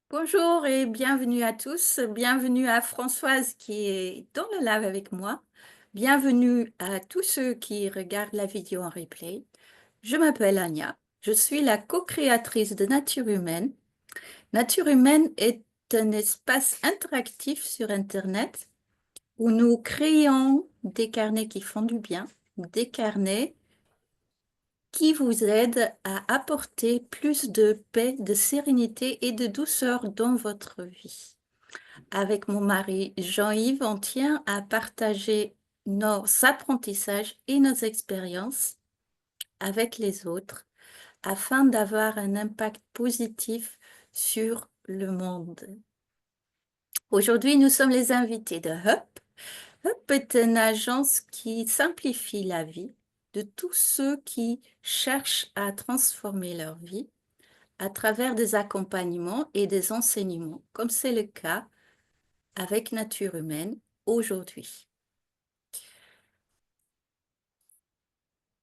Bonjour et bienvenue à tous. Bienvenue à Françoise qui est dans le live avec moi. Bienvenue à tous ceux qui regardent la vidéo en replay. Je m'appelle Anya. Je suis la co-créatrice de Nature Humaine. Nature Humaine est un espace interactif sur Internet où nous créons des carnets qui font du bien, des carnets qui vous aident à apporter plus de paix, de sérénité et de douceur dans votre vie. Avec mon mari Jean-Yves, on tient à partager nos apprentissages et nos expériences avec les autres afin d'avoir un impact positif sur le monde. Aujourd'hui, nous sommes les invités de Hub. Hub est une agence qui simplifie la vie de tous ceux qui cherchent à transformer leur vie à travers des accompagnements et des enseignements, comme c'est le cas avec Nature Humaine aujourd'hui.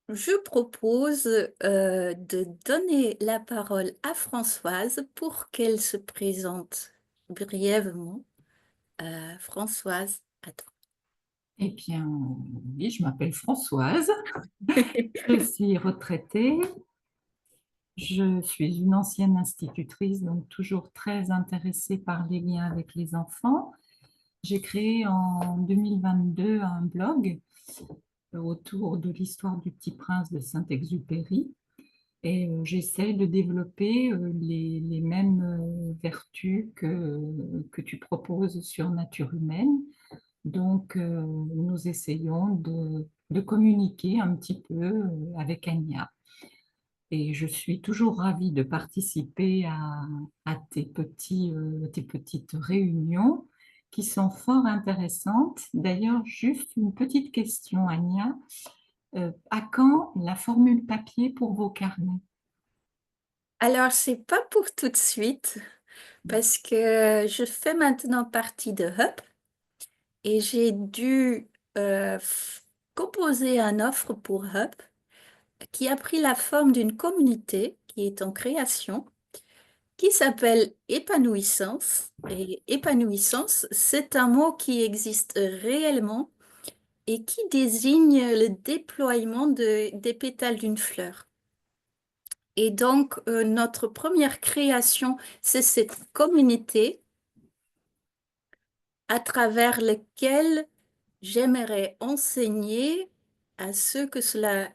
Je propose de donner la parole à Françoise pour qu'elle se présente brièvement. Françoise, à toi. Eh bien, oui, je m'appelle Françoise, je suis retraitée, je suis une ancienne institutrice, donc toujours très intéressée par les liens avec les enfants. J'ai créé en 2022 un blog autour de l'histoire du Petit Prince de Saint-Exupéry et j'essaie de développer les mêmes vertus que tu proposes sur Nature Humaine. Donc, nous essayons de communiquer un petit peu avec Anya. Et je suis toujours ravie de participer à tes petites réunions qui sont fort intéressantes. D'ailleurs, juste une petite question, Anya. À quand la formule papier pour vos carnets? Alors, c'est pas pour tout de suite parce que je fais maintenant partie de Hub et j'ai dû composer une offre pour Hub qui a pris la forme d'une communauté qui est en création, qui s'appelle épanouissance. Et épanouissance, c'est un mot qui existe réellement et qui désigne le déploiement des pétales d'une fleur. Et donc, notre première création, c'est cette communauté à travers laquelle j'aimerais enseigner à ceux que cela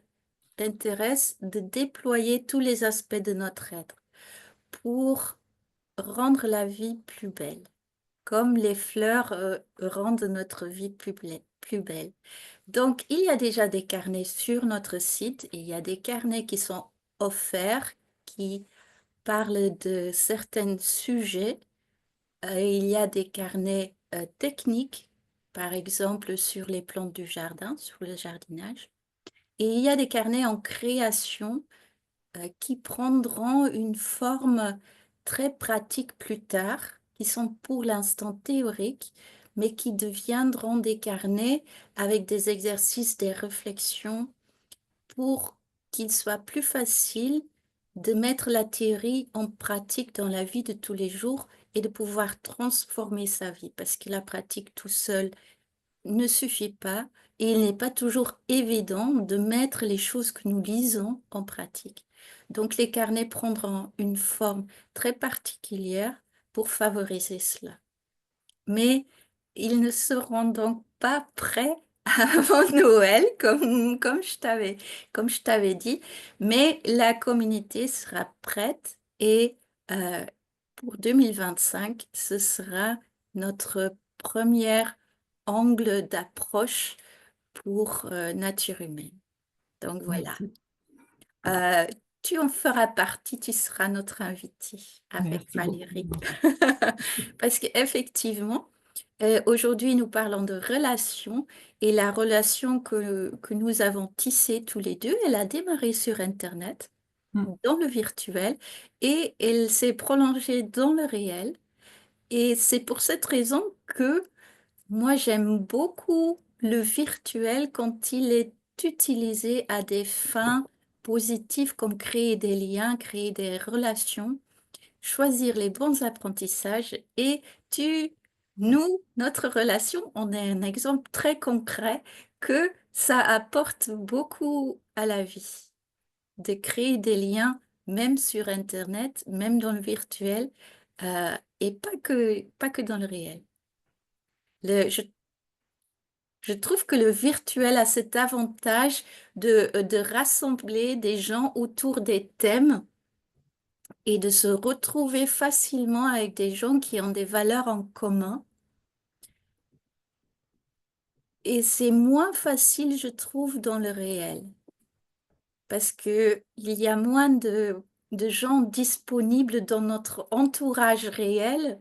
intéresse de déployer tous les aspects de notre être pour rendre la vie plus belle, comme les fleurs rendent notre vie plus belle. Donc, il y a déjà des carnets sur notre site. Il y a des carnets qui sont offerts, qui parlent de certains sujets. Il y a des carnets techniques, par exemple sur les plantes du jardin, sur le jardinage. Et il y a des carnets en création qui prendront une forme très pratique plus tard, qui sont pour l'instant théoriques, mais qui deviendront des carnets avec des exercices, des réflexions, pour qu'il soit plus facile de mettre la théorie en pratique dans la vie de tous les jours et de pouvoir transformer sa vie, parce que la pratique tout seul ne suffit pas et il n'est pas toujours évident de mettre les choses que nous lisons en pratique. Donc les carnets prendront une forme très particulière pour favoriser cela. Mais ils ne seront donc pas prêts avant Noël, comme je t'avais dit, mais la communauté sera prête et euh, pour 2025, ce sera notre premier angle d'approche pour Nature Humaine. Donc voilà. Merci. Euh, Tu en feras partie, tu seras notre invité avec Merci beaucoup. Valérie. Parce qu'effectivement, aujourd'hui, nous parlons de relations et la relation que nous avons tissée tous les deux, elle a démarré sur Internet, Mm. dans le virtuel, et elle s'est prolongée dans le réel. Et c'est pour cette raison que moi, j'aime beaucoup le virtuel quand il est utilisé à des fins positives comme créer des liens, créer des relations. choisir les bons apprentissages et tu nous, notre relation, on est un exemple très concret que ça apporte beaucoup à la vie, de créer des liens, même sur internet, même dans le virtuel, et pas que dans le réel. Le je trouve que le virtuel a cet avantage de rassembler des gens autour des thèmes et de se retrouver facilement avec des gens qui ont des valeurs en commun. Et c'est moins facile, je trouve, dans le réel, parce que il y a moins de gens disponibles dans notre entourage réel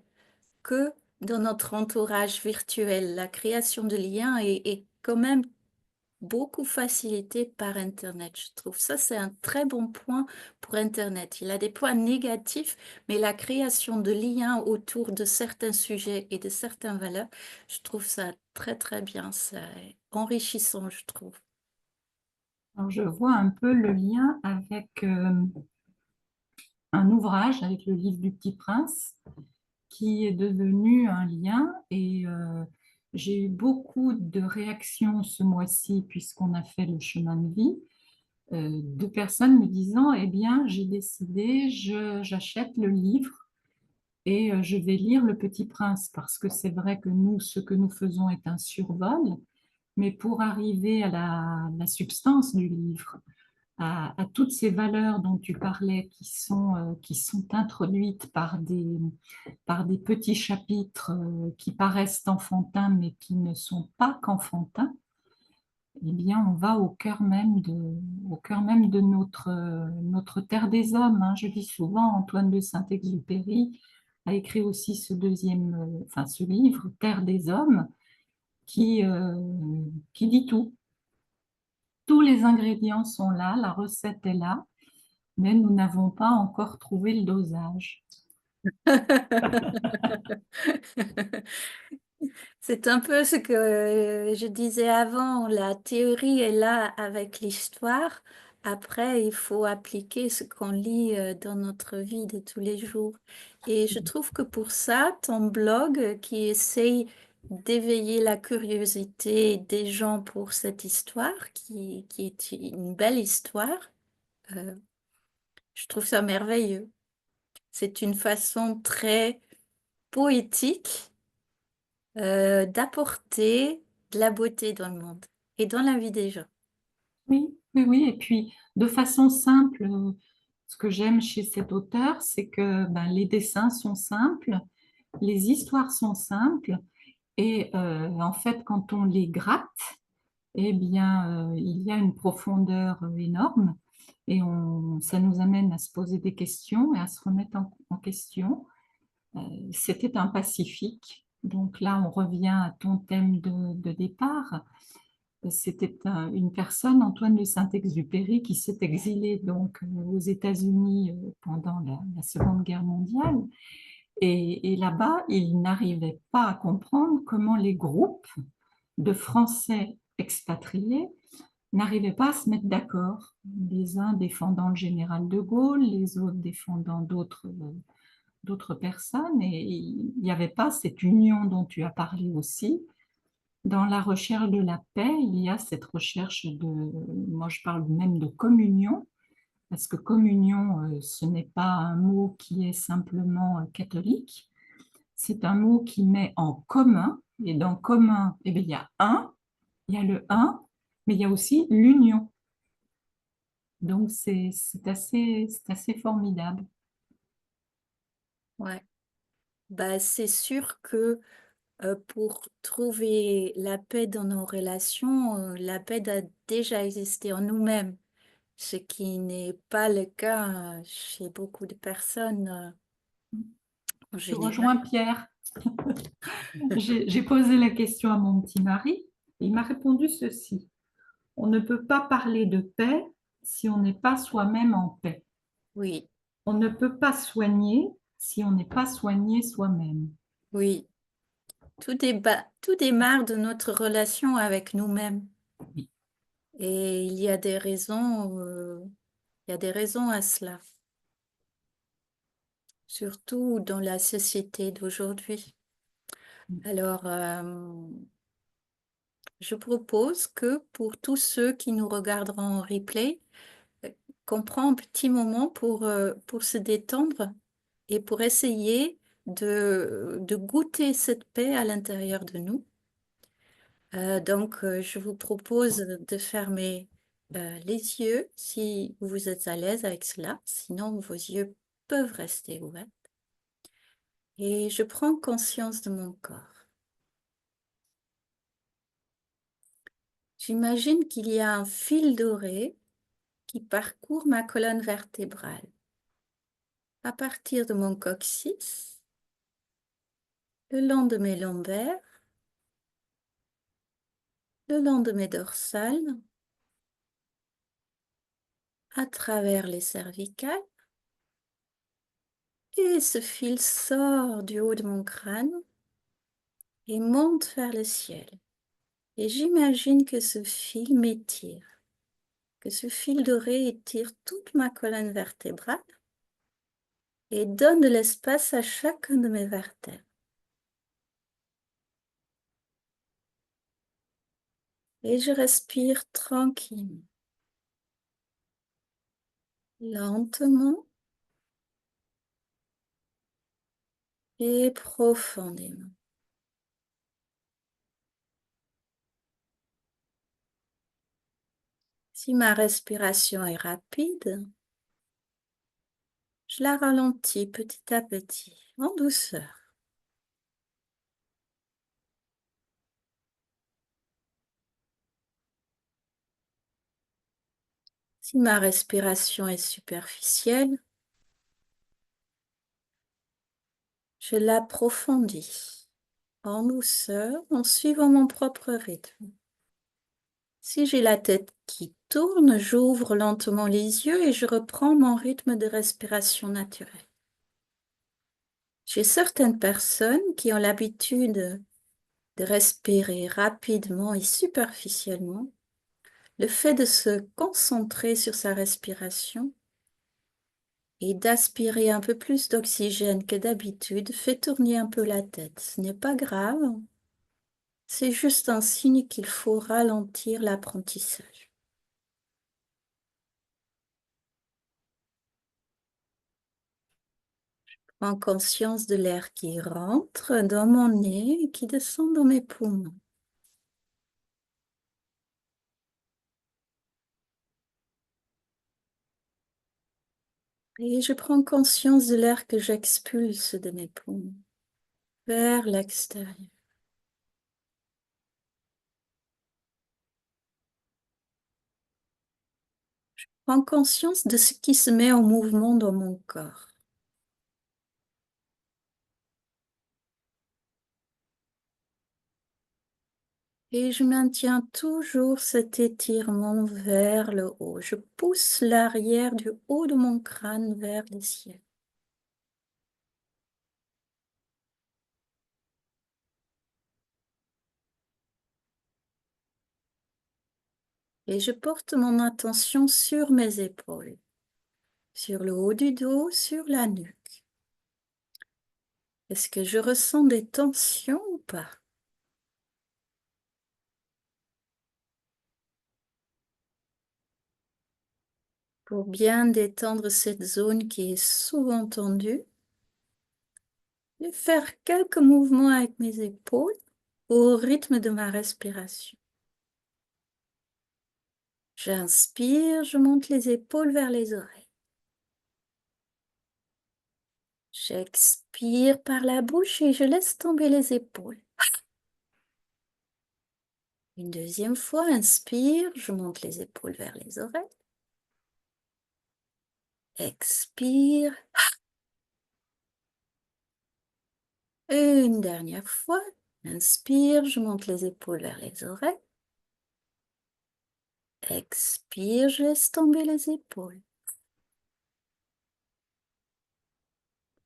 que dans notre entourage virtuel. La création de liens est quand même beaucoup facilité par Internet, je trouve. Ça, c'est un très bon point pour Internet. Il a des points négatifs, mais la création de liens autour de certains sujets et de certaines valeurs, je trouve ça très, très bien. C'est enrichissant, je trouve. Alors, je vois un peu le lien avec un ouvrage, avec le livre du Petit Prince, qui est devenu un lien et j'ai eu beaucoup de réactions ce mois-ci puisqu'on a fait le chemin de vie, de personnes me disant, eh bien, j'ai décidé, j'achète le livre et je vais lire Le Petit Prince parce que c'est vrai que nous, ce que nous faisons est un survol, mais pour arriver à la substance du livre, à toutes ces valeurs dont tu parlais qui sont introduites par des petits chapitres qui paraissent enfantins mais qui ne sont pas qu'enfantins, eh bien, on va au cœur même de notre terre des hommes, hein. Je dis souvent, Antoine de Saint-Exupéry a écrit aussi ce livre, Terre des hommes, qui, euh, qui dit tout. Tous les ingrédients sont là, la recette est là, mais nous n'avons pas encore trouvé le dosage. C'est un peu ce que je disais avant, la théorie est là avec l'histoire. Après, il faut appliquer ce qu'on lit dans notre vie de tous les jours. Et je trouve que pour ça, ton blog qui essaye d'éveiller la curiosité des gens pour cette histoire, qui est une belle histoire, euh, je trouve ça merveilleux. C'est une façon très poétique d'apporter de la beauté dans le monde et dans la vie des gens. Oui, oui, oui. Et puis, de façon simple, ce que j'aime chez cet auteur, c'est que ben, les dessins sont simples, les histoires sont simples, et en fait, quand on les gratte, eh bien, il y a une profondeur énorme, et ça nous amène à se poser des questions et à se remettre en question. C'était un pacifique. Donc là, on revient à ton thème de départ. C'était une personne, Antoine de Saint-Exupéry, qui s'est exilé donc aux États-Unis pendant la Seconde Guerre mondiale. Et là-bas, il n'arrivait pas à comprendre comment les groupes de Français expatriés n'arrivaient pas à se mettre d'accord. Les uns défendant le général de Gaulle, les autres défendant d'autres personnes. Et il n'y avait pas cette union dont tu as parlé aussi. Dans la recherche de la paix, il y a cette recherche moi je parle même de communion, parce que communion, ce n'est pas un mot qui est simplement catholique, c'est un mot qui met en commun, et dans commun, eh bien, il y a le un, mais il y a aussi l'union. Donc c'est assez formidable. Ouais. Bah, c'est sûr que pour trouver la paix dans nos relations, la paix doit déjà exister en nous-mêmes, ce qui n'est pas le cas chez beaucoup de personnes en Je général. rejoins Pierre. J'ai posé la question à mon petit mari, et il m'a répondu ceci. On ne peut pas parler de paix si on n'est pas soi-même en paix. Oui, On ne peut pas soigner si on n'est pas soigné soi-même. oui. Tout démarre de notre relation avec nous-mêmes. Oui. Et il y a des raisons à cela. surtout dans la société d'aujourd'hui. Alors, je propose que pour tous ceux qui nous regarderont en replay, euh, qu'on prend un petit moment pour se détendre et pour essayer de goûter cette paix à l'intérieur de nous. Donc, je vous propose de fermer les yeux si vous êtes à l'aise avec cela. Sinon, vos yeux peuvent rester ouverts. Et je prends conscience de mon corps. J'imagine qu'il y a un fil doré qui parcourt ma colonne vertébrale. À partir de mon coccyx, le long de mes lombaires, le long de mes dorsales, à travers les cervicales, et ce fil sort du haut de mon crâne et monte vers le ciel. Et j'imagine que ce fil m'étire, que ce fil doré étire toute ma colonne vertébrale et donne de l'espace à chacun de mes vertèbres. Et je respire tranquillement, lentement et profondément. Si ma respiration est rapide, je la ralentis petit à petit, en douceur. Si ma respiration est superficielle, je l'approfondis en douceur, en suivant mon propre rythme. Si j'ai la tête qui tourne, j'ouvre lentement les yeux et je reprends mon rythme de respiration naturel. J'ai certaines personnes qui ont l'habitude de respirer rapidement et superficiellement. Le fait de se concentrer sur sa respiration et d'aspirer un peu plus d'oxygène que d'habitude fait tourner un peu la tête. Ce n'est pas grave, c'est juste un signe qu'il faut ralentir l'apprentissage. Prends conscience de l'air qui rentre dans mon nez et qui descend dans mes poumons. Et je prends conscience de l'air que j'expulse de mes poumons vers l'extérieur. Prends conscience de ce qui se met en mouvement dans mon corps. Et je maintiens toujours cet étirement vers le haut. Je pousse l'arrière du haut de mon crâne vers le ciel. Et je porte mon attention sur mes épaules, sur le haut du dos, sur la nuque. Est-ce que je ressens des tensions ou pas? Pour bien détendre cette zone qui est souvent tendue, je vais faire quelques mouvements avec mes épaules au rythme de ma respiration. J'inspire, je monte les épaules vers les oreilles. J'expire par la bouche et je laisse tomber les épaules. Une deuxième fois, inspire, je monte les épaules vers les oreilles. Expire. Une dernière fois, inspire, je monte les épaules vers les oreilles. Expire, je laisse tomber les épaules.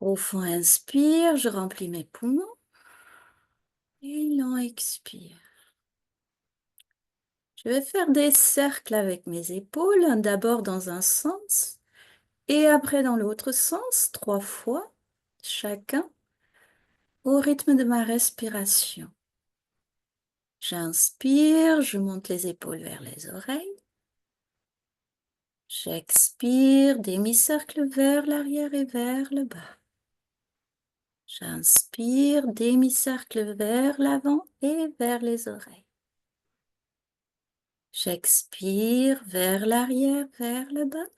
Au fond, inspire, je remplis mes poumons. Et long expire. Je vais faire des cercles avec mes épaules, d'abord dans un sens et après dans l'autre sens, 3 fois. chacun au rythme de ma respiration. J'inspire, je monte les épaules vers les oreilles. J'expire, demi-cercle vers l'arrière et vers le bas. J'inspire, demi-cercle vers l'avant et vers les oreilles. J'expire vers l'arrière, vers le bas.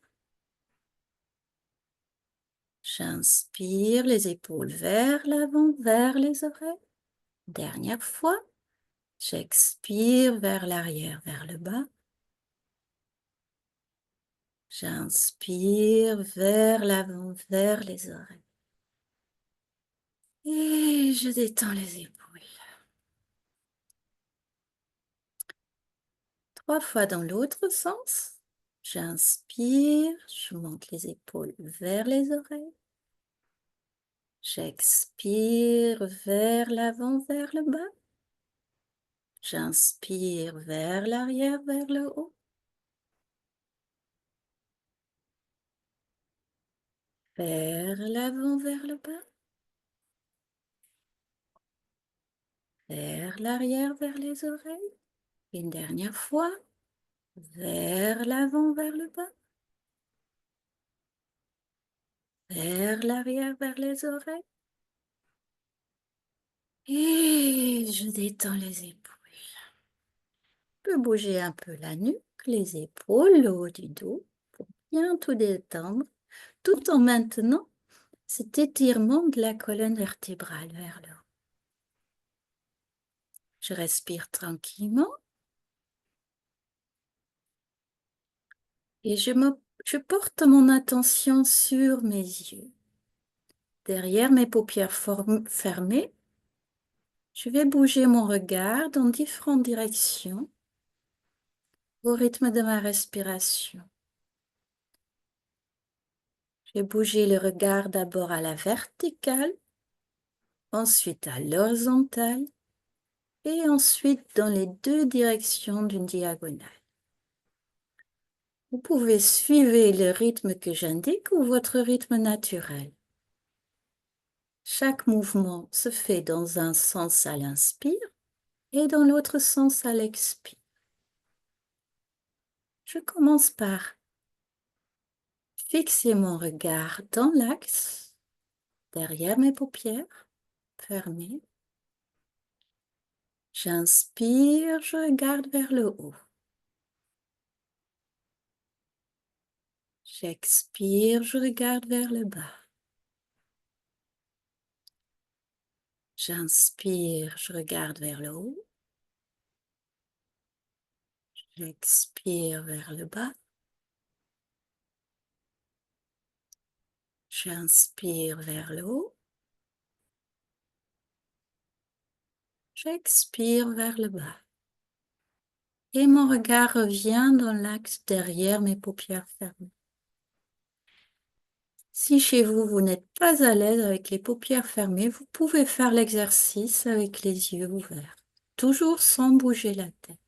J'inspire, les épaules vers l'avant, vers les oreilles. Dernière fois. J'expire vers l'arrière, vers le bas. J'inspire vers l'avant, vers les oreilles. Et je détends les épaules. 3 fois dans l'autre sens. J'inspire, je monte les épaules vers les oreilles. J'expire vers l'avant, vers le bas. J'inspire vers l'arrière, vers le haut. Vers l'avant, vers le bas. Vers l'arrière, vers les oreilles. Une dernière fois. Vers l'avant, vers le bas. Vers l'arrière, vers les oreilles. Et je détends les épaules. Je peux bouger un peu la nuque, les épaules, le haut du dos, pour bien tout détendre, tout en maintenant cet étirement de la colonne vertébrale vers le haut. Je respire tranquillement et je porte mon attention sur mes yeux. Derrière mes paupières fermées, je vais bouger mon regard dans différentes directions au rythme de ma respiration. Je vais bouger le regard d'abord à la verticale, ensuite à l'horizontale et ensuite dans les 2 directions d'une diagonale. Vous pouvez suivre le rythme que j'indique ou votre rythme naturel. Chaque mouvement se fait dans un sens à l'inspire et dans l'autre sens à l'expire. Je commence par fixer mon regard dans l'axe, derrière mes paupières fermées. J'inspire, je regarde vers le haut. J'expire, je regarde vers le bas. J'inspire, je regarde vers le haut. J'expire vers le bas. J'inspire vers le haut. J'expire vers le bas. Et mon regard revient dans l'axe derrière mes paupières fermées. Si chez vous, vous n'êtes pas à l'aise avec les paupières fermées, vous pouvez faire l'exercice avec les yeux ouverts, toujours sans bouger la tête.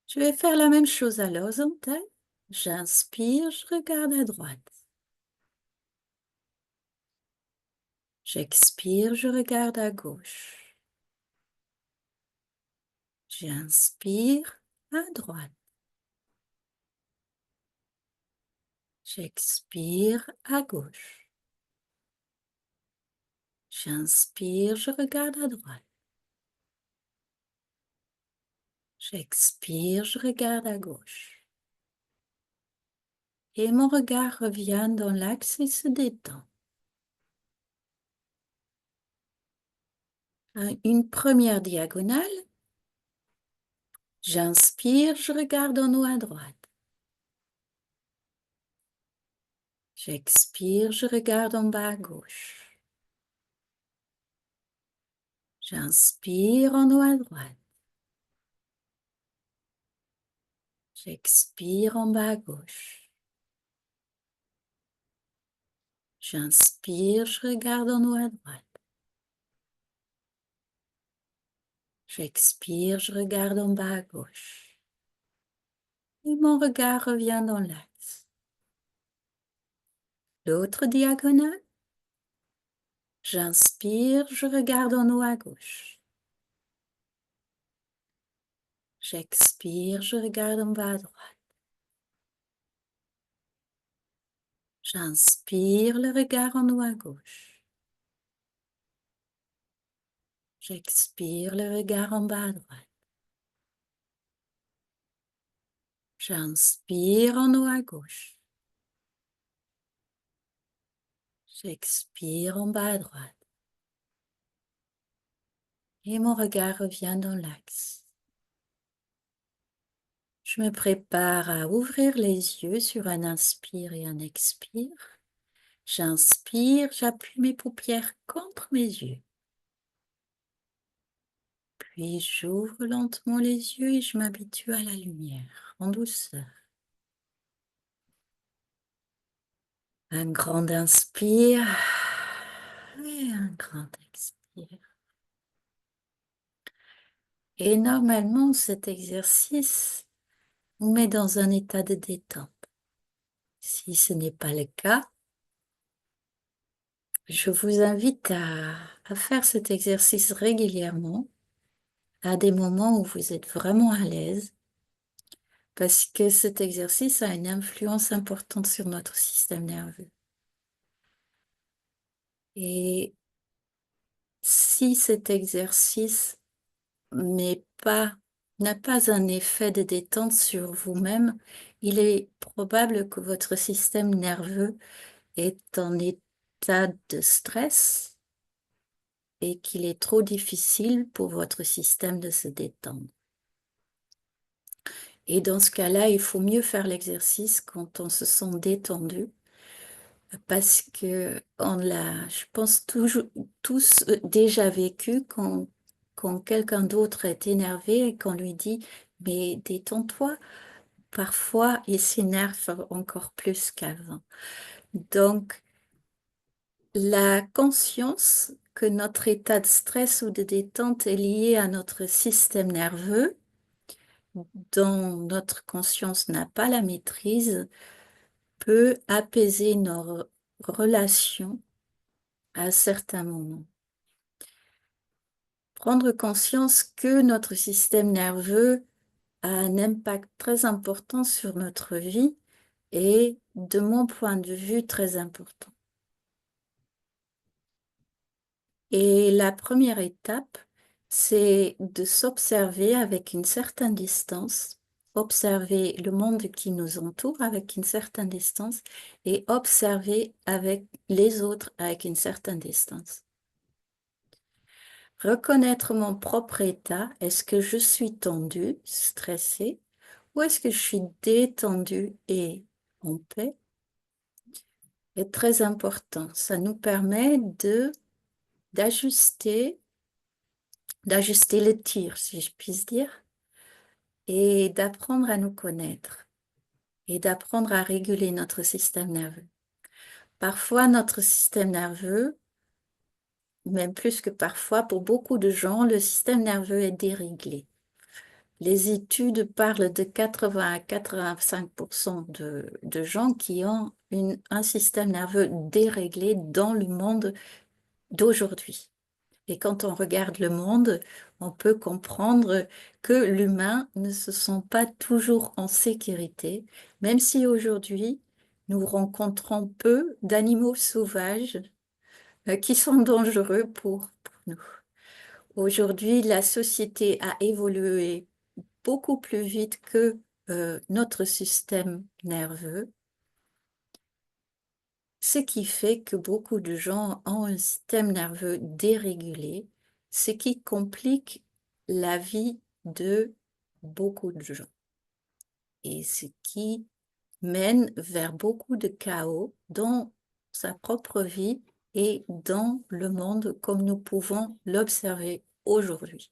Je vais faire la même chose à l'horizontale. J'inspire, je regarde à droite. J'expire, je regarde à gauche. J'inspire à droite. J'expire à gauche. J'inspire, je regarde à droite. J'expire, je regarde à gauche. Et mon regard revient dans l'axe et se détend. Une première diagonale. J'inspire, je regarde en haut à droite. J'expire, je regarde en bas à gauche. J'inspire en haut à droite. J'expire en bas à gauche. J'inspire, je regarde en haut à droite. J'expire, je regarde en bas à gauche. Et mon regard revient dans l'axe. L'autre diagonale. J'inspire, je regarde en haut à gauche. J'expire, je regarde en bas à droite. J'inspire, le regard en haut à gauche. J'expire, le regard en bas à droite. J'inspire en haut à gauche. J'expire en bas à droite. Et mon regard revient dans l'axe. Je me prépare à ouvrir les yeux sur un inspire et un expire. J'inspire, j'appuie mes paupières contre mes yeux. Puis j'ouvre lentement les yeux et je m'habitue à la lumière, en douceur. Un grand inspire et un grand expire. Et normalement, cet exercice nous met dans un état de détente. Si ce n'est pas le cas, je vous invite à faire cet exercice régulièrement, à des moments où vous êtes vraiment à l'aise, parce que cet exercice a une influence importante sur notre système nerveux. Et si cet exercice n'a pas un effet de détente sur vous-même, il est probable que votre système nerveux est en état de stress et qu'il est trop difficile pour votre système de se détendre. Et dans ce cas-là, il faut mieux faire l'exercice quand on se sent détendu, parce que on l'a, je pense, tous déjà vécu quand quelqu'un d'autre est énervé et qu'on lui dit «Mais détends-toi», parfois il s'énerve encore plus qu'avant. Donc, la conscience que notre état de stress ou de détente est lié à notre système nerveux, dont notre conscience n'a pas la maîtrise, peut apaiser nos relations à certains moments. Prendre conscience que notre système nerveux a un impact très important sur notre vie est, de mon point de vue, très important. Et la première étape, c'est de s'observer avec une certaine distance, observer le monde qui nous entoure avec une certaine distance et observer avec les autres avec une certaine distance. Reconnaître mon propre état, est-ce que je suis tendue, stressée, ou est-ce que je suis détendue et en paix, est très important. Ça nous permet d'ajuster le tir, si je puis dire, et d'apprendre à nous connaître et d'apprendre à réguler notre système nerveux. Parfois, notre système nerveux, même plus que parfois, pour beaucoup de gens, le système nerveux est déréglé. Les études parlent de 80 à 85% de gens qui ont un système nerveux déréglé dans le monde d'aujourd'hui. Et quand on regarde le monde, on peut comprendre que l'humain ne se sent pas toujours en sécurité, même si aujourd'hui, nous rencontrons peu d'animaux sauvages qui sont dangereux pour nous. Aujourd'hui, la société a évolué beaucoup plus vite que notre système nerveux, ce qui fait que beaucoup de gens ont un système nerveux dérégulé, ce qui complique la vie de beaucoup de gens et ce qui mène vers beaucoup de chaos dans sa propre vie et dans le monde comme nous pouvons l'observer aujourd'hui.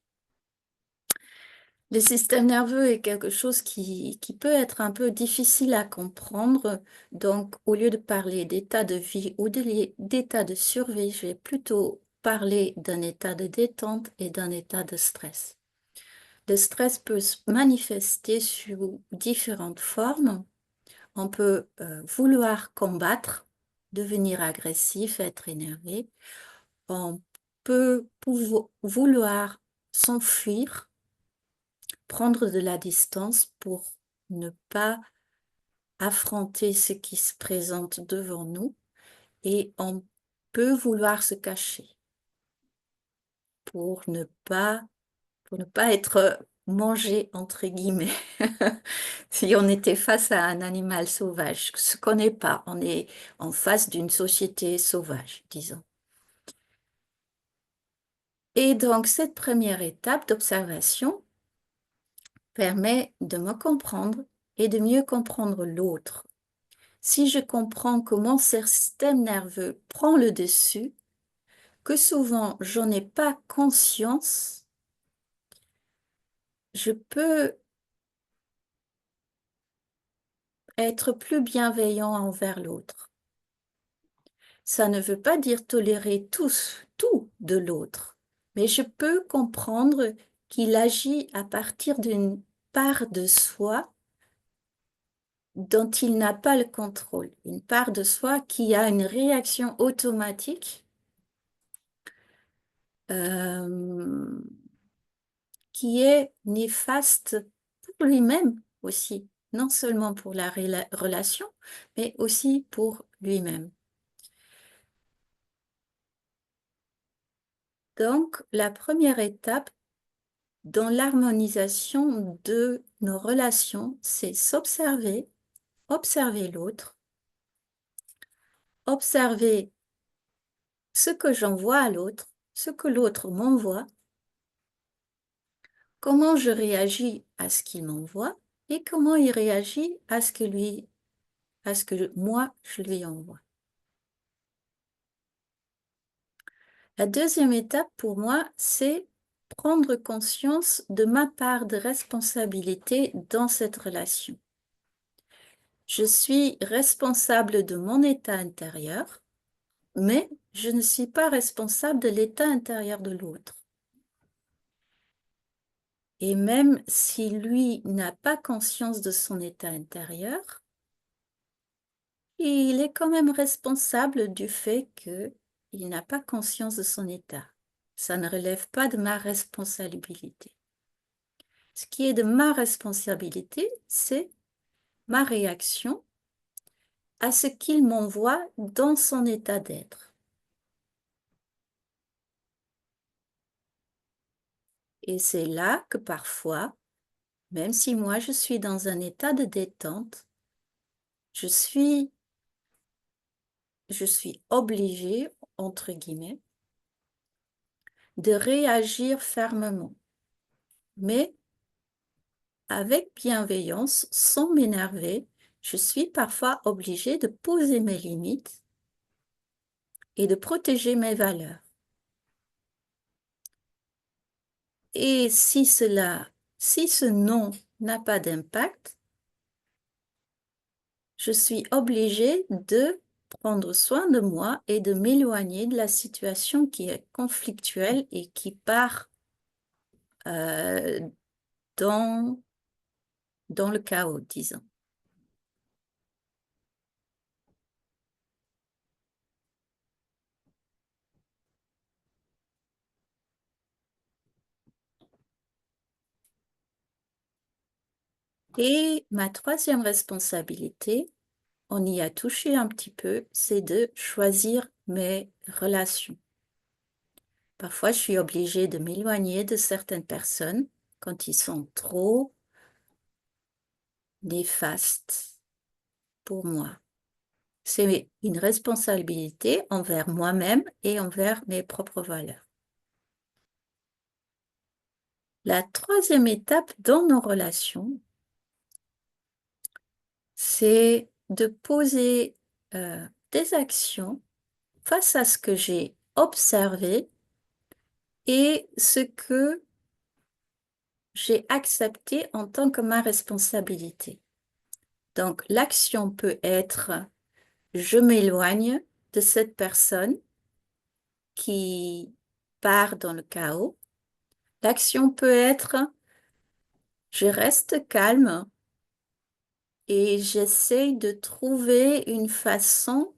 Le système nerveux est quelque chose qui peut être un peu difficile à comprendre. Donc, au lieu de parler d'état de vie ou d'état de survie, je vais plutôt parler d'un état de détente et d'un état de stress. Le stress peut se manifester sous différentes formes. On peut vouloir combattre devenir agressif, être énervé. On peut vouloir s'enfuir, prendre de la distance pour ne pas affronter ce qui se présente devant nous et on peut vouloir se cacher pour ne pas être «mangé» entre guillemets. Si on était face à un animal sauvage, ce qu'on n'est pas, on est en face d'une société sauvage, disons. Et donc cette première étape d'observation permet de me comprendre et de mieux comprendre l'autre. Si je comprends que mon système nerveux prend le dessus, que souvent j'en ai pas conscience, je peux être plus bienveillant envers l'autre. Ça ne veut pas dire tolérer tout de l'autre, mais je peux comprendre qu'il agit à partir d'une part de soi dont il n'a pas le contrôle, une part de soi qui a une réaction automatique euh, qui est néfaste pour lui-même aussi, non seulement pour la relation, mais aussi pour lui-même. Donc, la première étape dans l'harmonisation de nos relations, c'est s'observer, observer l'autre, observer ce que j'envoie à l'autre, ce que l'autre m'envoie, comment je réagis à ce qu'il m'envoie et comment il réagit à ce que moi je lui envoie. La deuxième étape pour moi, c'est prendre conscience de ma part de responsabilité dans cette relation. Je suis responsable de mon état intérieur, mais je ne suis pas responsable de l'état intérieur de l'autre. Et même si lui n'a pas conscience de son état intérieur, il est quand même responsable du fait qu'il n'a pas conscience de son état. Ça ne relève pas de ma responsabilité. Ce qui est de ma responsabilité, c'est ma réaction à ce qu'il m'envoie dans son état d'être. Et c'est là que parfois, même si moi je suis dans un état de détente, je suis obligée, entre guillemets, de réagir fermement, mais avec bienveillance, sans m'énerver. Je suis parfois obligée de poser mes limites et de protéger mes valeurs. Et si ce non n'a pas d'impact, je suis obligée de prendre soin de moi et de m'éloigner de la situation qui est conflictuelle et qui part euh, dans le chaos, disons. Et ma troisième responsabilité, on y a touché un petit peu, c'est de choisir mes relations. Parfois, je suis obligée de m'éloigner de certaines personnes quand ils sont trop néfastes pour moi. C'est une responsabilité envers moi-même et envers mes propres valeurs. La troisième étape dans nos relations, c'est de poser des actions face à ce que j'ai observé et ce que j'ai accepté en tant que ma responsabilité. Donc, l'action peut être je m'éloigne de cette personne qui part dans le chaos. L'action peut être je reste calme et j'essaye de trouver une façon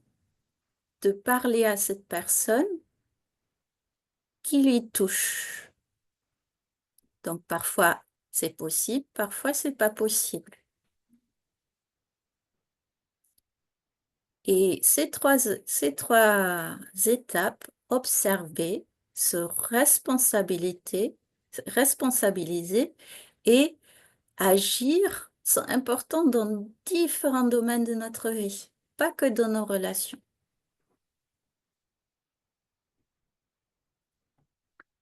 de parler à cette personne qui lui touche. Donc parfois c'est possible, parfois c'est pas possible. Et ces trois étapes, observer, se responsabiliser et agir, sont importants dans différents domaines de notre vie, pas que dans nos relations.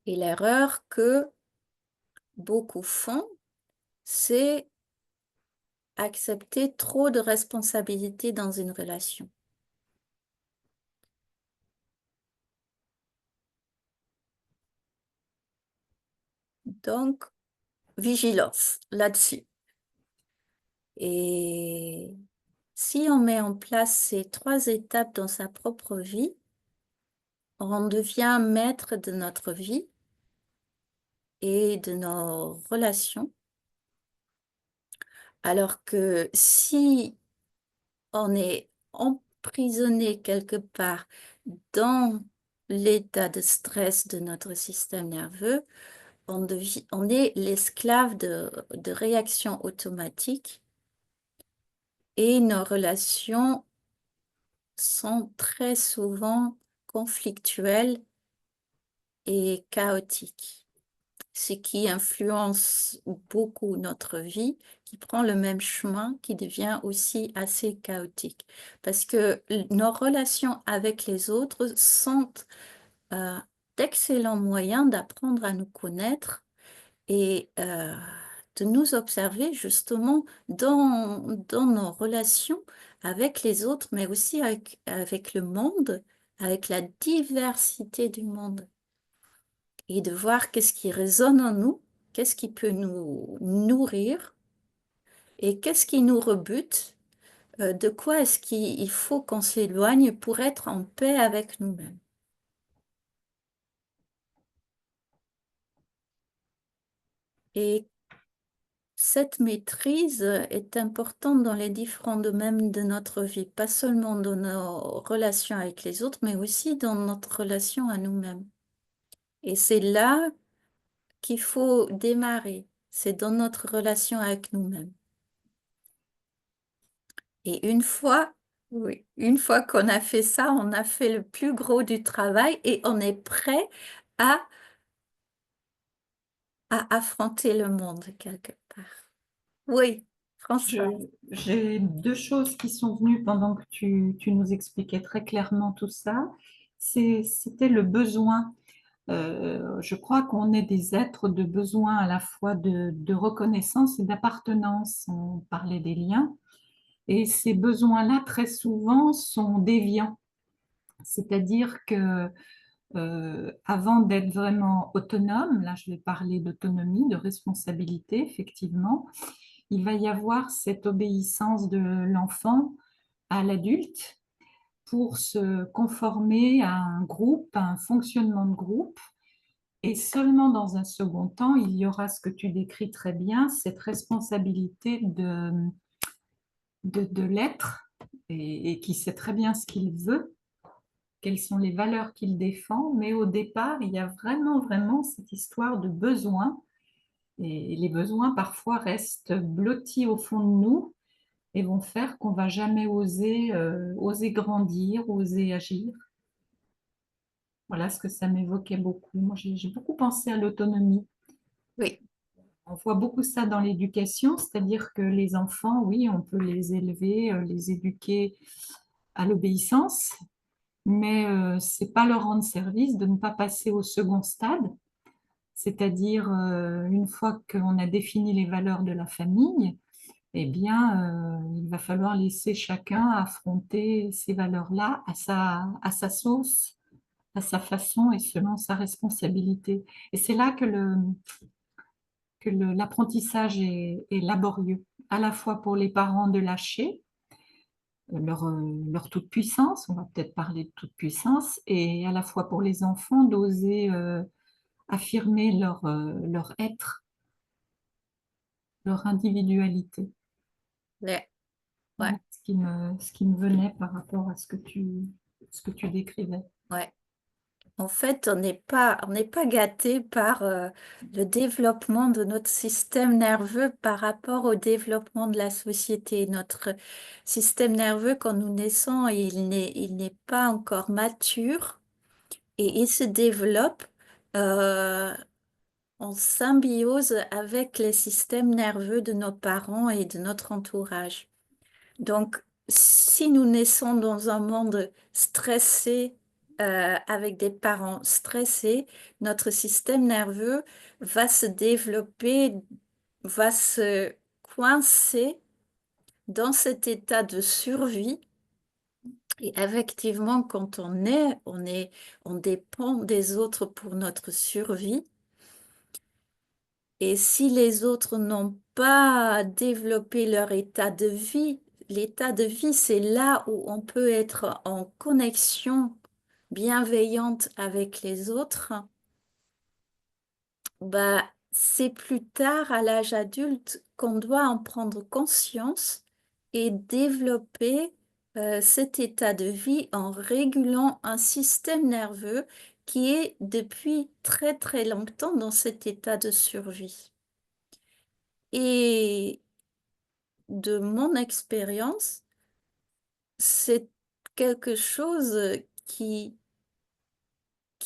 Et l'erreur que beaucoup font, c'est accepter trop de responsabilités dans une relation. Donc, vigilance là-dessus. Et si on met en place ces 3 étapes dans sa propre vie, on devient maître de notre vie et de nos relations. Alors que si on est emprisonné quelque part dans l'état de stress de notre système nerveux, on est l'esclave de réactions automatiques et nos relations sont très souvent conflictuelles et chaotiques, ce qui influence beaucoup notre vie, qui prend le même chemin, qui devient aussi assez chaotique. Parce que nos relations avec les autres sont euh, d'excellents moyens d'apprendre à nous connaître et de nous observer justement dans nos relations avec les autres, mais aussi avec le monde, avec la diversité du monde, et de voir qu'est-ce qui résonne en nous, qu'est-ce qui peut nous nourrir et qu'est-ce qui nous rebute, de quoi est-ce qu'il faut qu'on s'éloigne pour être en paix avec nous-mêmes. Et cette maîtrise est importante dans les différents domaines de notre vie, pas seulement dans nos relations avec les autres, mais aussi dans notre relation à nous-mêmes. Et c'est là qu'il faut démarrer, c'est dans notre relation avec nous-mêmes. Et oui, une fois qu'on a fait ça, on a fait le plus gros du travail et on est prêt à, à affronter le monde quelque part. Oui, François. J'ai deux choses qui sont venues pendant que tu nous expliquais très clairement tout ça. C'était le besoin. Je crois qu'on est des êtres de besoin à la fois de reconnaissance et d'appartenance. On parlait des liens. Et ces besoins-là, très souvent, sont déviants. C'est-à-dire que avant d'être vraiment autonome, là je vais parler d'autonomie, de responsabilité, effectivement, il va y avoir cette obéissance de l'enfant à l'adulte pour se conformer à un groupe, à un fonctionnement de groupe. Et seulement dans un second temps, il y aura ce que tu décris très bien, cette responsabilité de l'être et qui sait très bien ce qu'il veut, quelles sont les valeurs qu'il défend. Mais au départ, il y a vraiment, vraiment cette histoire de besoin. Et les besoins parfois restent blottis au fond de nous et vont faire qu'on va jamais oser grandir, oser agir. Voilà ce que ça m'évoquait beaucoup. Moi, j'ai beaucoup pensé à l'autonomie. Oui, On voit beaucoup ça dans l'éducation, c'est-à-dire que les enfants, oui, on peut les élever, les éduquer à l'obéissance, mais c'est pas leur rendre service de ne pas passer au second stade, c'est-à-dire une fois qu'on a défini les valeurs de la famille, eh bien, il va falloir laisser chacun affronter ces valeurs-là à sa sauce, à sa façon et selon sa responsabilité. Et c'est là que l'apprentissage est laborieux, à la fois pour les parents de lâcher leur toute-puissance, on va peut-être parler de toute-puissance, et à la fois pour les enfants d'oser affirmer leur être, leur individualité. ouais, ouais. Voilà ce qui me venait par rapport à ce que ce que tu décrivais. Ouais. En fait, on n'est pas gâté par le développement de notre système nerveux par rapport au développement de la société. Notre système nerveux, quand nous naissons, il n'est pas encore mature et il se développe euh, en symbiose avec les systèmes nerveux de nos parents et de notre entourage. Donc, si nous naissons dans un monde stressé, avec des parents stressés, notre système nerveux va se développer, va se coincer dans cet état de survie. Et effectivement, quand on dépend des autres pour notre survie. Et si les autres n'ont pas développé leur état de vie, l'état de vie, c'est là où on peut être en connexion bienveillante avec les autres. Bah, c'est plus tard, à l'âge adulte, qu'on doit en prendre conscience et développer cet état de vie en régulant un système nerveux qui est depuis très très longtemps dans cet état de survie. Et de mon expérience, c'est quelque chose qui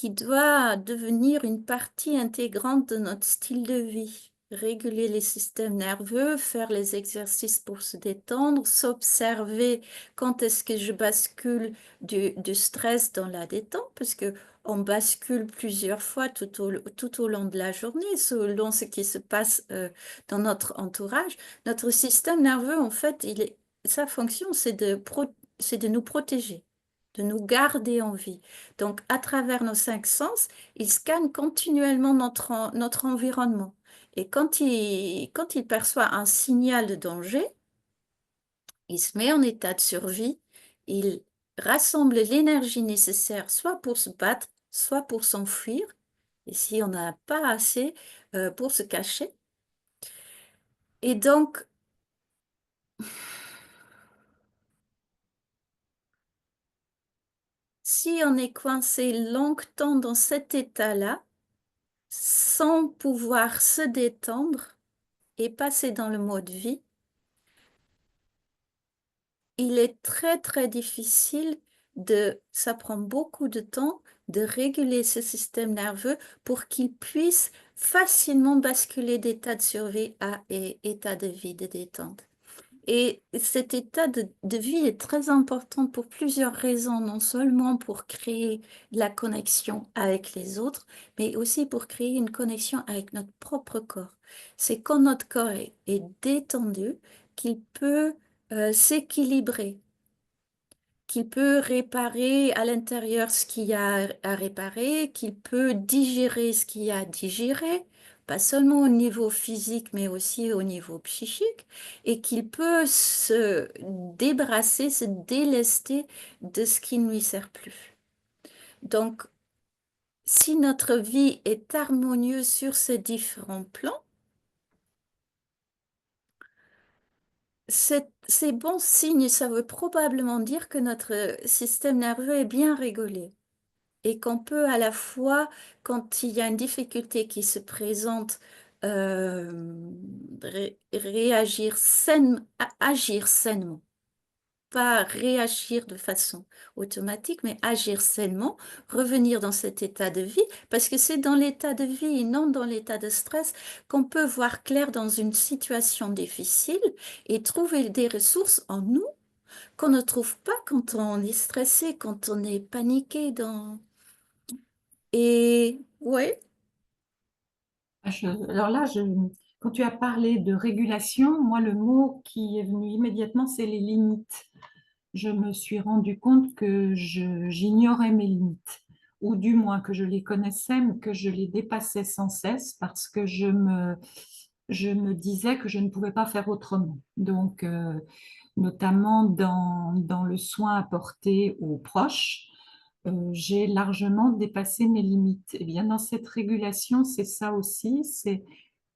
doit devenir une partie intégrante de notre style de vie. Réguler les systèmes nerveux, faire les exercices pour se détendre, s'observer quand est-ce que je bascule du stress dans la détente, parce que on bascule plusieurs fois tout au long de la journée, selon ce qui se passe dans notre entourage. Notre système nerveux, en fait, sa fonction, c'est de nous protéger, de nous garder en vie. Donc, à travers nos cinq sens, il scanne continuellement notre environnement. Et quand il perçoit un signal de danger, il se met en état de survie, il rassemble l'énergie nécessaire soit pour se battre, soit pour s'enfuir, et si on n'a pas assez, pour se cacher. Et donc, si on est coincé longtemps dans cet état-là, sans pouvoir se détendre et passer dans le mode vie, il est très très difficile ça prend beaucoup de temps de réguler ce système nerveux pour qu'il puisse facilement basculer d'état de survie à état de vie, de détente. Et cet état de vie est très important pour plusieurs raisons, non seulement pour créer la connexion avec les autres, mais aussi pour créer une connexion avec notre propre corps. C'est quand notre corps est détendu qu'il peut s'équilibrer, qu'il peut réparer à l'intérieur ce qu'il y a à réparer, qu'il peut digérer ce qu'il y a à digérer, pas seulement au niveau physique, mais aussi au niveau psychique, et qu'il peut se débarrasser, se délester de ce qui ne lui sert plus. Donc, si notre vie est harmonieuse sur ces différents plans, ces bons signes, ça veut probablement dire que notre système nerveux est bien régulé. Et qu'on peut à la fois, quand il y a une difficulté qui se présente, agir sainement, pas réagir de façon automatique, mais agir sainement, revenir dans cet état de vie, parce que c'est dans l'état de vie et non dans l'état de stress qu'on peut voir clair dans une situation difficile et trouver des ressources en nous qu'on ne trouve pas quand on est stressé, quand on est paniqué dans... Et ouais, Alors là, quand tu as parlé de régulation, moi, le mot qui est venu immédiatement, c'est les limites. Je me suis rendu compte que j'ignorais mes limites, ou du moins que je les connaissais, mais que je les dépassais sans cesse parce que je me disais que je ne pouvais pas faire autrement. Donc, notamment dans le soin apporté aux proches, j'ai largement dépassé mes limites. Et bien, dans cette régulation, c'est ça aussi, c'est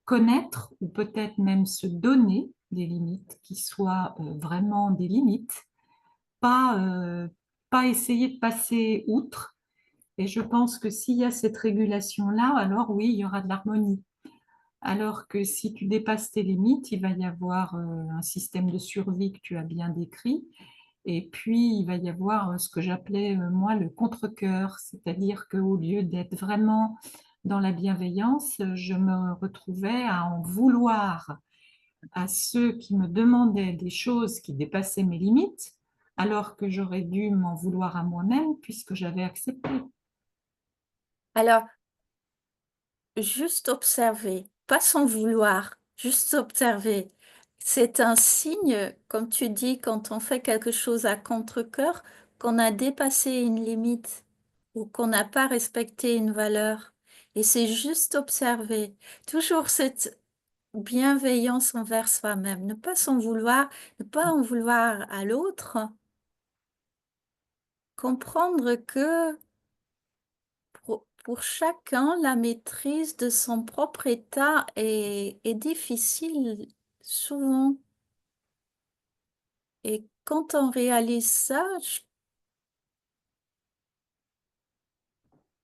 connaître ou peut-être même se donner des limites qui soient vraiment des limites, pas pas essayer de passer outre. Et je pense que s'il y a cette régulation-là, alors oui, il y aura de l'harmonie. Alors que si tu dépasses tes limites, il va y avoir un système de survie que tu as bien décrit. Et puis, il va y avoir ce que j'appelais, moi, le contre-cœur. C'est-à-dire qu'au lieu d'être vraiment dans la bienveillance, je me retrouvais à en vouloir à ceux qui me demandaient des choses qui dépassaient mes limites, alors que j'aurais dû m'en vouloir à moi-même puisque j'avais accepté. Alors, juste observer, pas sans vouloir, juste observer. C'est un signe, comme tu dis, quand on fait quelque chose à contre-cœur, qu'on a dépassé une limite ou qu'on n'a pas respecté une valeur. Et c'est juste observer. Toujours cette bienveillance envers soi-même. Ne pas s'en vouloir, ne pas en vouloir à l'autre. Comprendre que pour chacun, la maîtrise de son propre état est difficile, souvent. Et quand on réalise ça,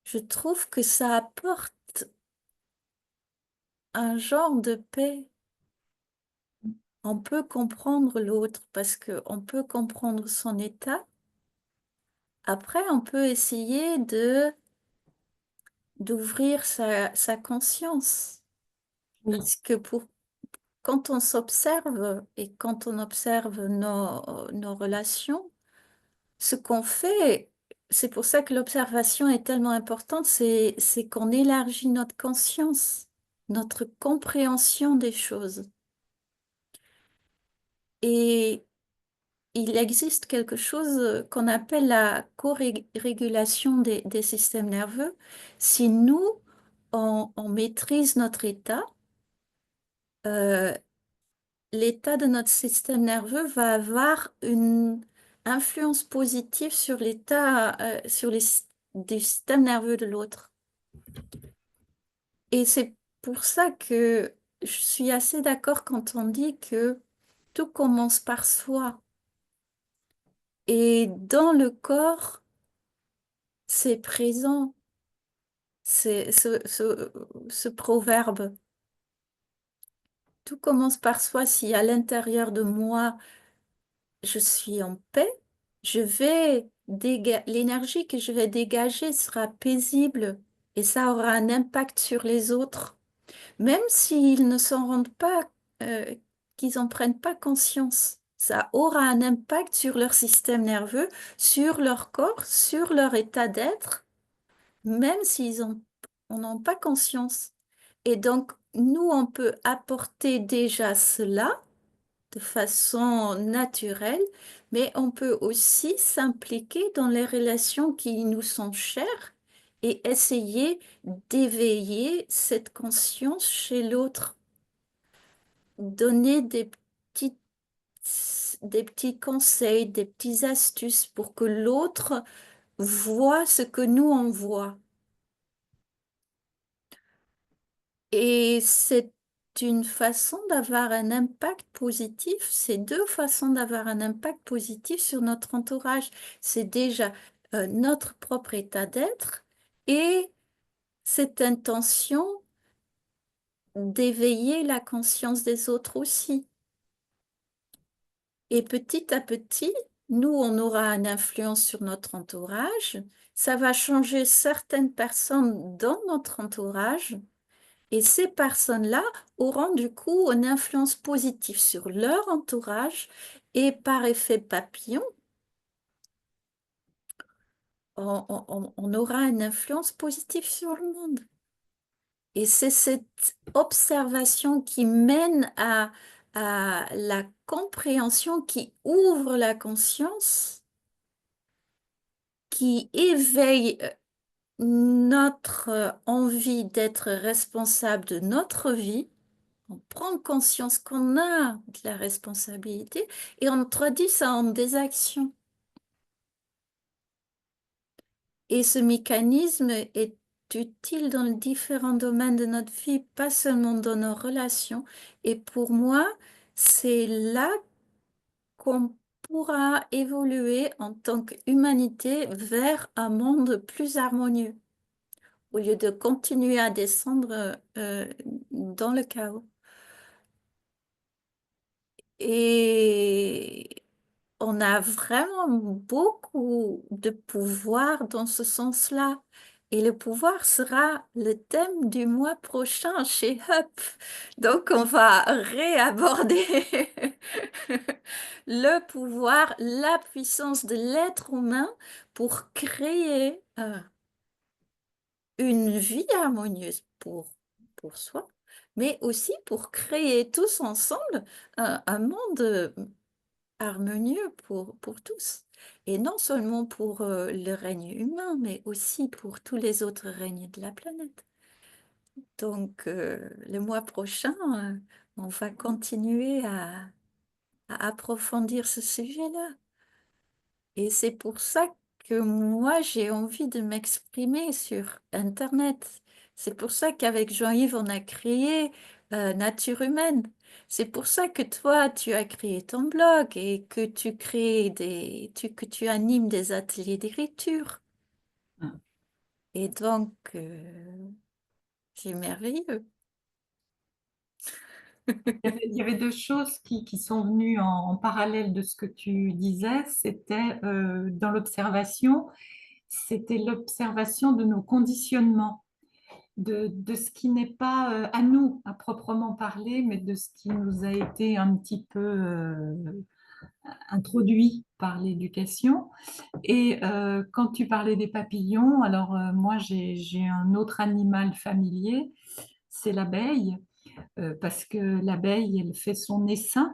je trouve que ça apporte un genre de paix. On peut comprendre l'autre parce qu'on peut comprendre son état. Après, on peut essayer d'ouvrir sa conscience. Oui, Parce que quand on s'observe et quand on observe nos relations, ce qu'on fait, c'est pour ça que l'observation est tellement importante, c'est qu'on élargit notre conscience, notre compréhension des choses. Et il existe quelque chose qu'on appelle la co-régulation des systèmes nerveux. Si nous, on maîtrise notre état, euh, l'état de notre système nerveux va avoir une influence positive sur l'état, du système nerveux de l'autre. Et c'est pour ça que je suis assez d'accord quand on dit que tout commence par soi. Et dans le corps, c'est présent, c'est ce proverbe. Tout commence par soi. Si à l'intérieur de moi, je suis en paix, l'énergie que je vais dégager sera paisible et ça aura un impact sur les autres, même s'ils ne s'en rendent pas, euh, qu'ils n'en prennent pas conscience. Ça aura un impact sur leur système nerveux, sur leur corps, sur leur état d'être, même s'ils n'en ont pas conscience. Et donc, nous, on peut apporter déjà cela de façon naturelle, mais on peut aussi s'impliquer dans les relations qui nous sont chères et essayer d'éveiller cette conscience chez l'autre, donner des petits conseils, des petites astuces pour que l'autre voit ce que nous on voit. Et c'est une façon d'avoir un impact positif, c'est deux façons d'avoir un impact positif sur notre entourage. C'est déjà notre propre état d'être et cette intention d'éveiller la conscience des autres aussi. Et petit à petit, nous, on aura une influence sur notre entourage. Ça va changer certaines personnes dans notre entourage. Et ces personnes-là auront du coup une influence positive sur leur entourage et par effet papillon, on aura une influence positive sur le monde. Et c'est cette observation qui mène à la compréhension, qui ouvre la conscience, qui éveille notre envie d'être responsable de notre vie. On prend conscience qu'on a de la responsabilité et on traduit ça en des actions. Et ce mécanisme est utile dans les différents domaines de notre vie, pas seulement dans nos relations. Et pour moi, c'est là qu'on pourra évoluer en tant qu'humanité vers un monde plus harmonieux, au lieu de continuer à descendre dans le chaos. Et on a vraiment beaucoup de pouvoir dans ce sens-là. Et le pouvoir sera le thème du mois prochain chez Up. Donc, on va réaborder le pouvoir, la puissance de l'être humain pour créer une vie harmonieuse pour soi, mais aussi pour créer tous ensemble un monde harmonieux pour tous. Et non seulement pour le règne humain, mais aussi pour tous les autres règnes de la planète. Donc, le mois prochain, on va continuer à approfondir ce sujet-là. Et c'est pour ça que moi, j'ai envie de m'exprimer sur Internet. C'est pour ça qu'avec Jean-Yves, on a créé Nature Humaine. C'est pour ça que toi, tu as créé ton blog et que tu crées que tu animes des ateliers d'écriture. Et donc, c'est merveilleux. Il y avait deux choses qui sont venues en parallèle de ce que tu disais. C'était dans l'observation, c'était l'observation de nos conditionnements, de ce qui n'est pas à nous à proprement parler, mais de ce qui nous a été un petit peu introduit par l'éducation. Et quand tu parlais des papillons, alors moi j'ai un autre animal familier, c'est l'abeille, parce que l'abeille, elle fait son essaim.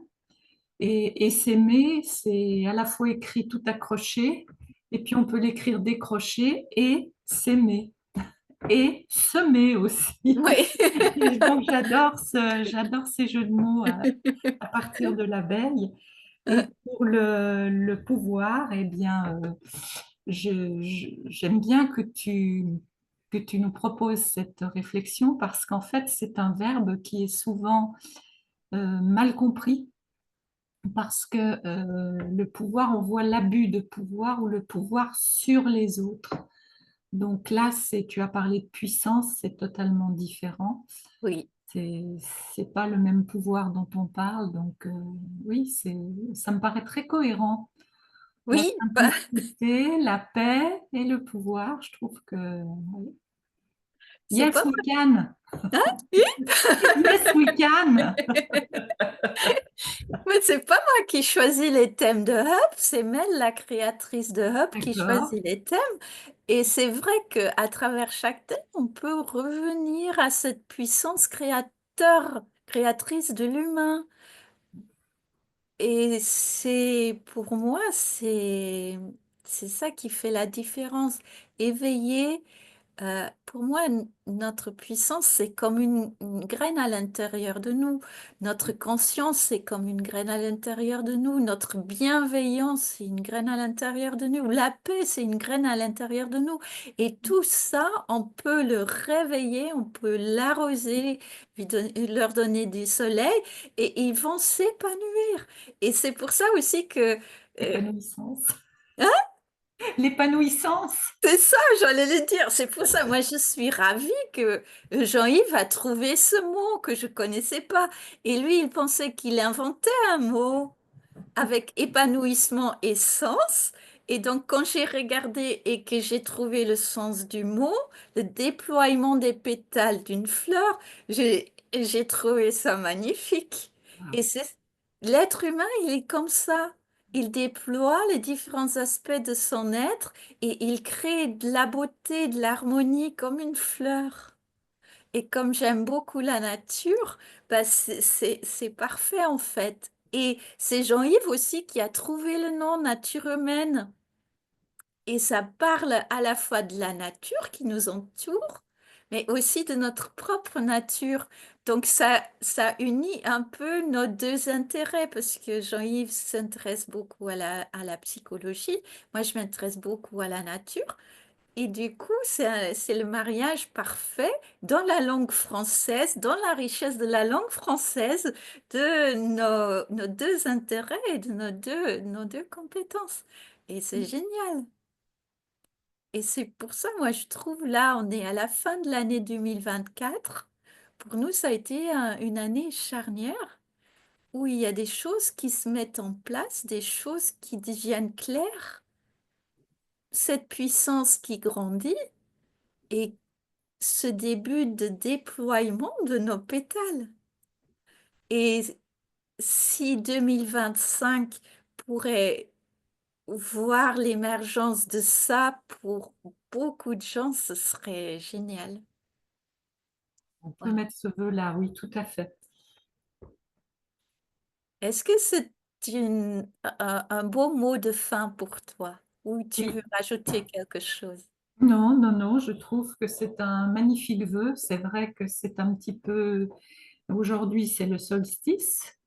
Et s'aimer, c'est à la fois écrit tout accroché, et puis on peut l'écrire décroché et s'aimer et semer aussi. Oui. Et donc j'adore ces jeux de mots à partir de l'abeille. Et pour le pouvoir, eh bien, j'aime bien que tu nous proposes cette réflexion parce qu'en fait, c'est un verbe qui est souvent mal compris parce que le pouvoir, on voit l'abus de pouvoir ou le pouvoir sur les autres. Donc là, tu as parlé de puissance, c'est totalement différent. Oui. C'est, c'est pas le même pouvoir dont on parle. Donc oui, ça me paraît très cohérent. La Oui, bah, simplicité, la paix et le pouvoir, je trouve que oui. c'est Yes, pas we can. mal. Oui. Yes, we can. Mais c'est pas moi qui choisis les thèmes de Hub, c'est Mel, la créatrice de Hub, qui D'accord. choisit les thèmes. Et c'est vrai qu'à travers chaque thème, on peut revenir à cette puissance créatrice de l'humain. Et pour moi, c'est ça qui fait la différence. Éveiller pour moi, notre puissance, c'est comme une graine à l'intérieur de nous. Notre conscience, c'est comme une graine à l'intérieur de nous. Notre bienveillance, c'est une graine à l'intérieur de nous. La paix, c'est une graine à l'intérieur de nous. Et tout ça, on peut le réveiller, on peut l'arroser, leur donner du soleil, et ils vont s'épanouir. Et c'est pour ça aussi que... euh, L'épanouissance. L'épanouissance. C'est ça, j'allais le dire. C'est pour ça, moi, je suis ravie que Jean-Yves a trouvé ce mot que je connaissais pas. Et lui, il pensait qu'il inventait un mot avec épanouissement et sens. Et donc, quand j'ai regardé et que j'ai trouvé le sens du mot, le déploiement des pétales d'une fleur, j'ai trouvé ça magnifique. Et Wow. c'est l'être humain, il est comme ça. Il déploie les différents aspects de son être et il crée de la beauté, de l'harmonie comme une fleur. Et comme j'aime beaucoup la nature, bah c'est parfait en fait. Et c'est Jean-Yves aussi qui a trouvé le nom nature humaine. Et ça parle à la fois de la nature qui nous entoure, mais aussi de notre propre nature. Donc ça unit un peu nos deux intérêts, parce que Jean-Yves s'intéresse beaucoup à la psychologie. Moi, je m'intéresse beaucoup à la nature. et du coup, c'est le mariage parfait dans la langue française, dans la richesse de la langue française, de nos 2 intérêts et de nos deux compétences et c'est génial et c'est pour ça, moi, je trouve là, on est à la fin de l'année 2024. Pour nous, ça a été une année charnière où il y a des choses qui se mettent en place, des choses qui deviennent claires, cette puissance qui grandit et ce début de déploiement de nos pétales. Et si 2025 pourrait voir l'émergence de ça pour beaucoup de gens, ce serait génial. On peut Voilà. mettre ce vœu-là, oui, tout à fait. Est-ce que c'est un beau mot de fin pour toi? Ou tu Oui. veux rajouter quelque chose? Non, non, non, je trouve que c'est un magnifique vœu. C'est vrai que c'est un petit peu... Aujourd'hui, c'est le solstice,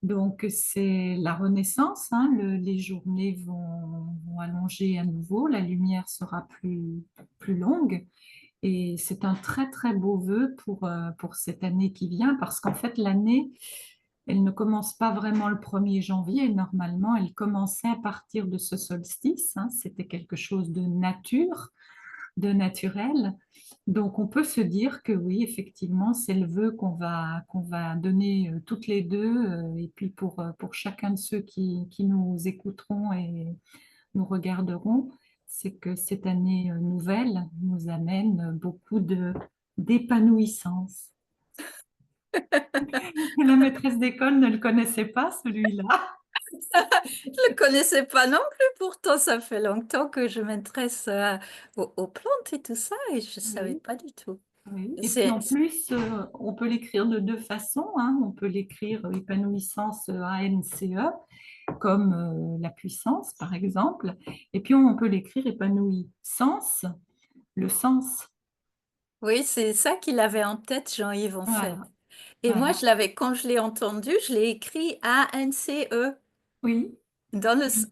donc c'est la renaissance, hein. Les journées vont allonger à nouveau, la lumière sera plus longue. Et c'est un très, très beau vœu pour cette année qui vient, parce qu'en fait, l'année, elle ne commence pas vraiment le 1er janvier. Normalement, elle commençait à partir de ce solstice, hein. C'était quelque chose de nature, de naturel. Donc, on peut se dire que oui, effectivement, c'est le vœu qu'on va donner toutes les deux. Et puis, pour chacun de ceux qui nous écouteront et nous regarderons, c'est que cette année nouvelle nous amène beaucoup d'épanouissance. La maîtresse d'école ne le connaissait pas, celui-là. Je le connaissais pas non plus, pourtant ça fait longtemps que je m'intéresse, aux plantes et tout ça et je savais Oui, pas du tout. oui. Et puis C'est en plus, on peut l'écrire de deux façons, hein. On peut l'écrire épanouissance ANCE, comme la puissance, par exemple. Et puis on peut l'écrire épanoui-sens, le sens. oui, c'est ça qu'il avait en tête, Jean-Yves, en fait. Voilà, Et moi, voilà. quand je l'ai entendu, je l'ai écrit ANCE Oui. dans Oui.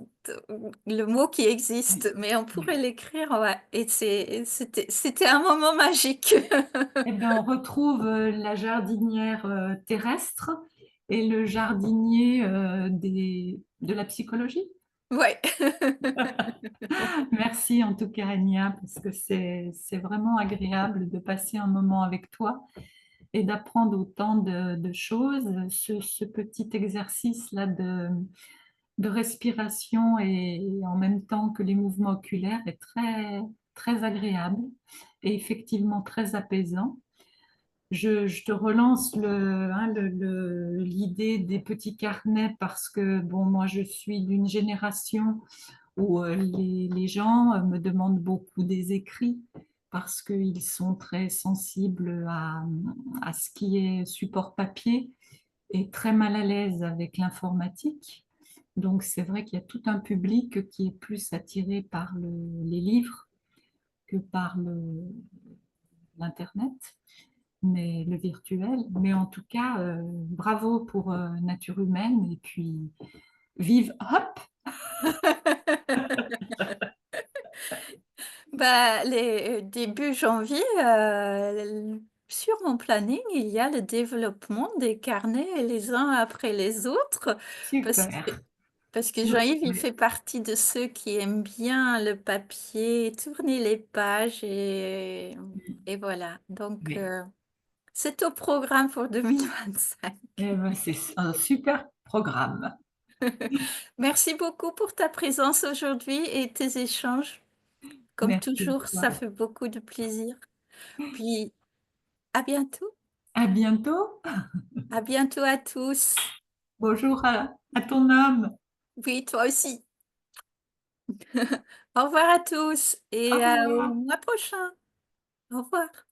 le mot qui Oui. existe, mais on Oui. pourrait l'écrire, ouais. Et c'était un moment magique. Eh bien, on retrouve la jardinière terrestre et le jardinier de la psychologie. Ouais. Merci en tout cas, Anya, parce que c'est vraiment agréable de passer un moment avec toi et d'apprendre autant de choses. Ce petit exercice-là de respiration et en même temps que les mouvements oculaires est très, très agréable et effectivement très apaisant. Je te relance l'idée des petits carnets parce que bon, moi je suis d'une génération où les gens me demandent beaucoup des écrits parce qu'ils sont très sensibles à ce qui est support papier et très mal à l'aise avec l'informatique. Donc c'est vrai qu'il y a tout un public qui est plus attiré par les livres que par l'Internet, mais le virtuel. Mais en tout cas, bravo pour Nature Humaine et puis vive hop! Bah, début janvier, sur mon planning, il y a le développement des carnets les uns après les autres parce que Super. parce que Jean-Yves, il Oui, fait partie de ceux qui aiment bien le papier, tourner les pages et voilà. Donc, oui. c'est au programme pour 2025. Eh ben, c'est un super programme. Merci beaucoup pour ta présence aujourd'hui et tes échanges. Comme Merci à toujours, ça toi. fait beaucoup de plaisir. Puis, à bientôt. À bientôt. À bientôt à tous. Bonjour à ton homme. Oui, toi aussi. Au revoir à tous Au et au revoir. mois prochain. Au revoir.